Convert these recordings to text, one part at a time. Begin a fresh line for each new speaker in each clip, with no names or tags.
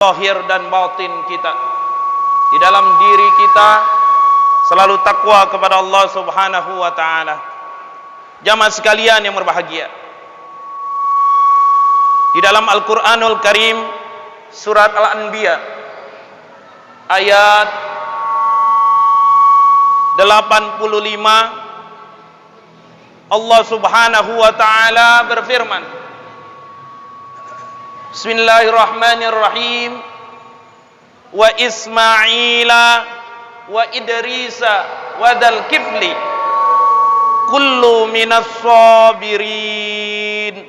zahir dan batin kita, di dalam diri kita selalu takwa kepada Allah Subhanahu wa taala. Jamaah sekalian yang berbahagia, di dalam Al-Qur'anul Karim surat Al-Anbiya ayat 85 Allah Subhanahu wa taala berfirman, Bismillahirrahmanirrahim, wa Ismaila wa Idrisa wa Dzal Kifli kullu minas sabirin.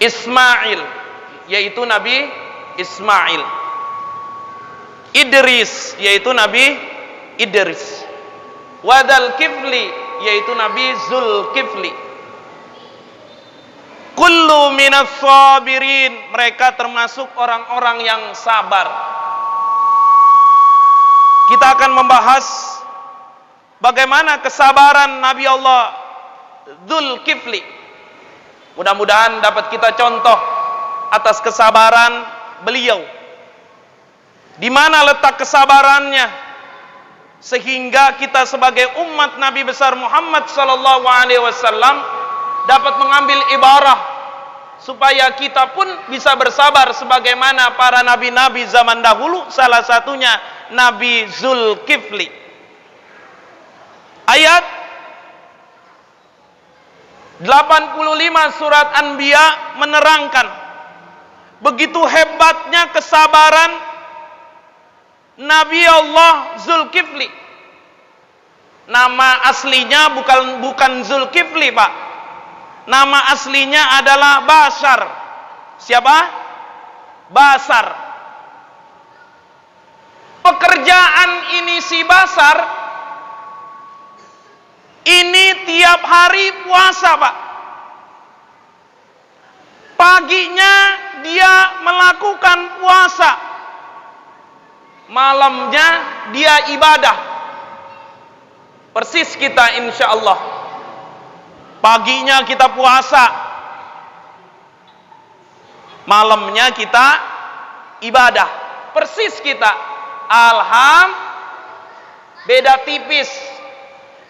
Ismail yaitu Nabi Ismail, Idris yaitu Nabi Idris, wa Dzal Kifli yaitu Nabi Zulkifli. Kullu minas sabirin, mereka termasuk orang-orang yang sabar. Kita akan membahas bagaimana kesabaran Nabi Allah Zulkifli. Mudah-mudahan dapat kita contoh atas kesabaran beliau. Di mana letak kesabarannya sehingga kita sebagai umat Nabi besar Muhammad sallallahu alaihi wasallam dapat mengambil ibarah supaya kita pun bisa bersabar sebagaimana para nabi-nabi zaman dahulu, salah satunya Nabi Zulkifli. Ayat 85 surat Anbiya menerangkan begitu hebatnya kesabaran Nabi Allah Zulkifli. Nama aslinya bukan Zulkifli, Pak. Nama aslinya adalah Basar. Siapa? Basar. Pekerjaan ini si Basar ini tiap hari puasa, Pak. Paginya dia melakukan puasa, malamnya dia ibadah. Persis kita insya Allah. Paginya kita puasa, malamnya kita ibadah. Persis kita. Beda tipis.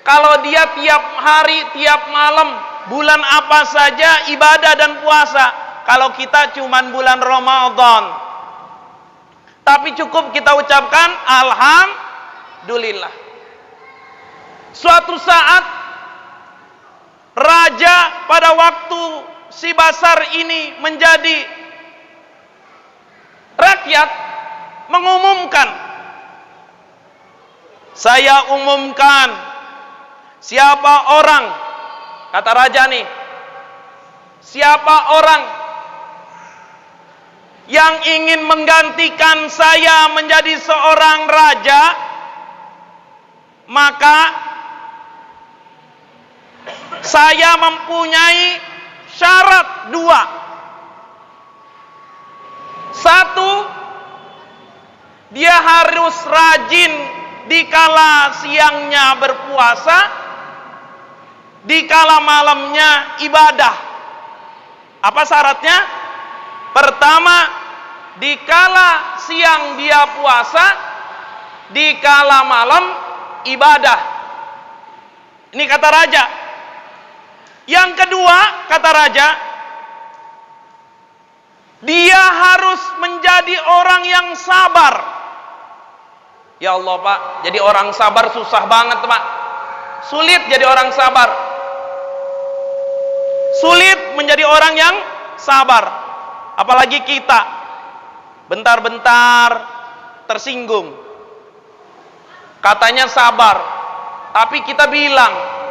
Kalau dia tiap hari, tiap malam, bulan apa saja ibadah dan puasa. Kalau kita cuman bulan Ramadan. Tapi cukup kita ucapkan alhamdulillah. Suatu saat raja pada waktu si Basar ini menjadi rakyat mengumumkan, saya umumkan siapa orang, kata raja nih, siapa orang yang ingin menggantikan saya menjadi seorang raja, maka saya mempunyai syarat 2. 1, dia harus rajin dikala siangnya berpuasa, dikala malamnya ibadah. Apa syaratnya? Pertama, dikala siang dia puasa, dikala malam ibadah. Ini kata raja. Yang kedua, kata raja, dia harus menjadi orang yang sabar. Ya Allah, Pak, jadi orang sabar susah banget, Pak. Sulit jadi orang sabar. Sulit menjadi orang yang sabar. Apalagi kita bentar-bentar tersinggung. Katanya sabar, tapi kita bilang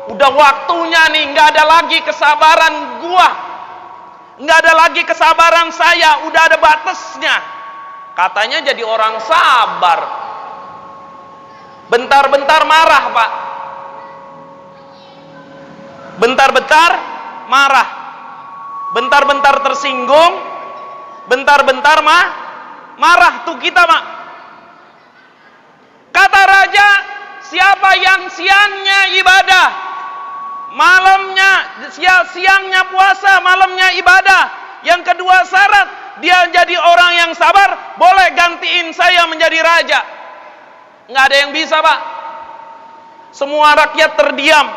udah waktunya nih, nggak ada lagi kesabaran gua, nggak ada lagi kesabaran saya, udah ada batasnya. Katanya jadi orang sabar. Bentar-bentar marah, Pak. Bentar-bentar marah. Bentar-bentar tersinggung. Bentar-bentar marah tuh kita, Pak. Kata raja, siapa yang siangnya ibadah, malamnya siangnya puasa, malamnya ibadah. Yang kedua syarat, menjadi orang yang sabar, boleh gantiin saya menjadi raja. Nggak ada yang bisa, Pak. Semua rakyat terdiam.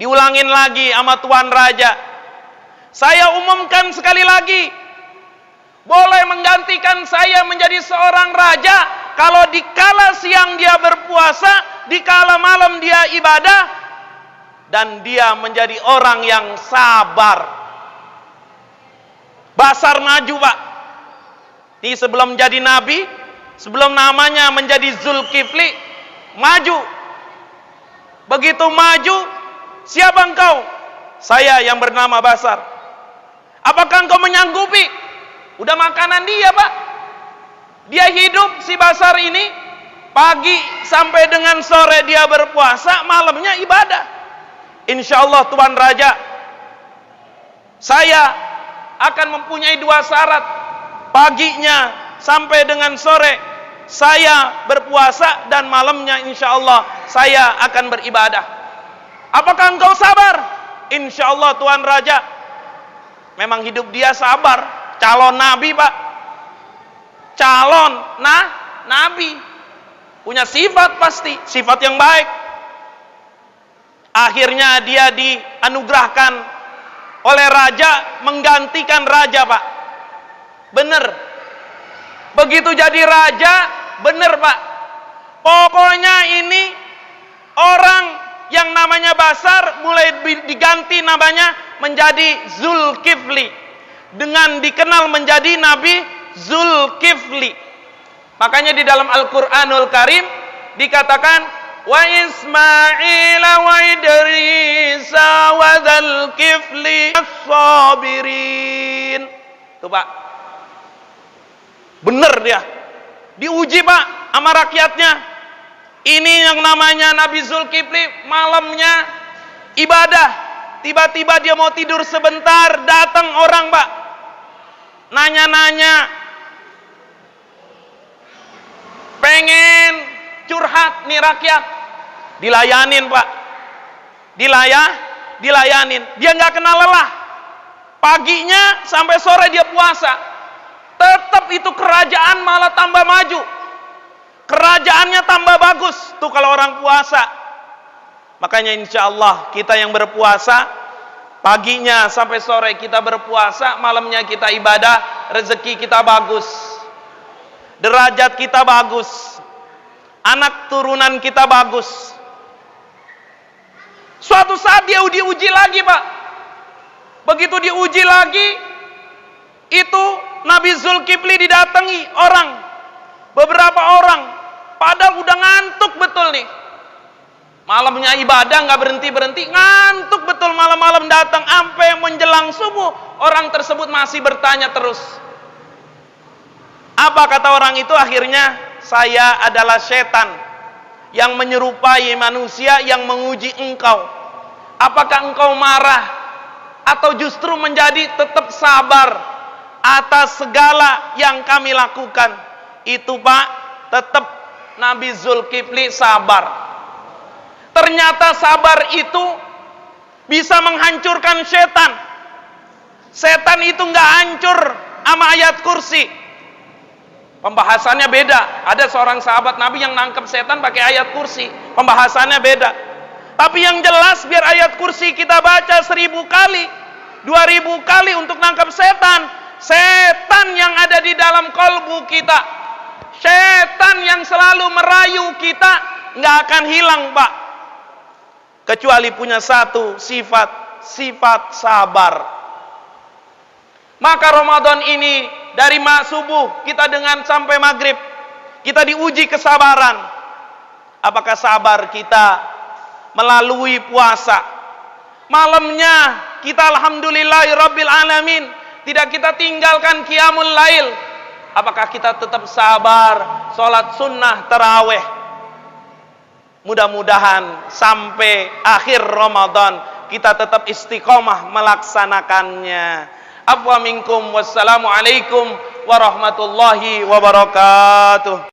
Diulangin lagi sama Tuan Raja. Saya umumkan sekali lagi, boleh menggantikan saya menjadi seorang raja kalau di kala siang dia berpuasa, di kala malam dia ibadah, dan dia menjadi orang yang sabar. Basar maju, Pak. Ini sebelum jadi nabi, sebelum namanya menjadi Zulkifli, maju. Begitu maju, siapa engkau? Saya yang bernama Basar. Apakah engkau menyanggupi? Udah makanan dia, Pak. Dia hidup, si Basar ini, pagi sampai dengan sore dia berpuasa, malamnya ibadah. Insya Allah Tuan Raja, saya akan mempunyai 2 syarat. Paginya sampai dengan sore saya berpuasa, dan malamnya insya Allah saya akan beribadah. Apakah engkau sabar? Insya Allah Tuan Raja. Memang hidup dia sabar. Calon nabi, Pak. Calon nabi. Punya sifat pasti, sifat yang baik. Akhirnya dia dianugerahkan oleh raja, menggantikan raja, Pak. Bener. Begitu jadi raja, bener, Pak. Pokoknya ini orang yang namanya Basar mulai diganti namanya menjadi Zulkifli, dengan dikenal menjadi Nabi Zulkifli. Makanya di dalam Al-Qur'anul Karim dikatakan wa Ismail wa Idris wa Zulkifli as-sabirin. Tuh, Pak. Bener dia. Diuji, Pak, sama rakyatnya. Ini yang namanya Nabi Zulkifli, malamnya ibadah. Tiba-tiba dia mau tidur sebentar, datang orang, Pak. Nanya-nanya. Pengen curhat nih rakyat. Dilayanin, Pak. Dilayanin. Dia nggak kenal lelah. Paginya sampai sore dia puasa. Tetap itu kerajaan malah tambah maju. Kerajaannya tambah bagus. Tuh kalau orang puasa. Makanya insya Allah kita yang berpuasa, paginya sampai sore kita berpuasa, malamnya kita ibadah, rezeki kita bagus, derajat kita bagus, anak turunan kita bagus. Suatu saat dia diuji lagi, Pak. Begitu diuji lagi, itu Nabi Zulkifli didatangi orang, beberapa orang, padahal udah ngantuk betul nih. Malamnya ibadah nggak berhenti-berhenti, ngantuk betul, malam-malam datang sampai menjelang subuh, orang tersebut masih bertanya terus. Apa kata orang itu? Akhirnya, saya adalah setan yang menyerupai manusia yang menguji engkau. Apakah engkau marah atau justru menjadi tetap sabar atas segala yang kami lakukan? Itu, Pak, tetap Nabi Zulkifli sabar. Ternyata sabar itu bisa menghancurkan setan. Setan itu nggak hancur sama ayat kursi. Pembahasannya beda. Ada seorang sahabat Nabi yang nangkep setan pakai ayat kursi. Pembahasannya beda. Tapi yang jelas, biar ayat kursi kita baca 1000 kali, 2000 kali untuk nangkep setan. Setan yang ada di dalam kalbu kita, setan yang selalu merayu kita, nggak akan hilang, Pak. Kecuali punya satu sifat sabar. Maka Ramadan ini dari subuh kita dengan sampai maghrib kita diuji kesabaran. Apakah sabar kita melalui puasa? Malamnya kita alhamdulillahirabbil alamin tidak kita tinggalkan qiyamul lail. Apakah kita tetap sabar sholat sunnah tarawih? Mudah-mudahan sampai akhir Ramadan kita tetap istiqomah melaksanakannya. Afwa minkum, wassalamualaikum warahmatullahi wabarakatuh.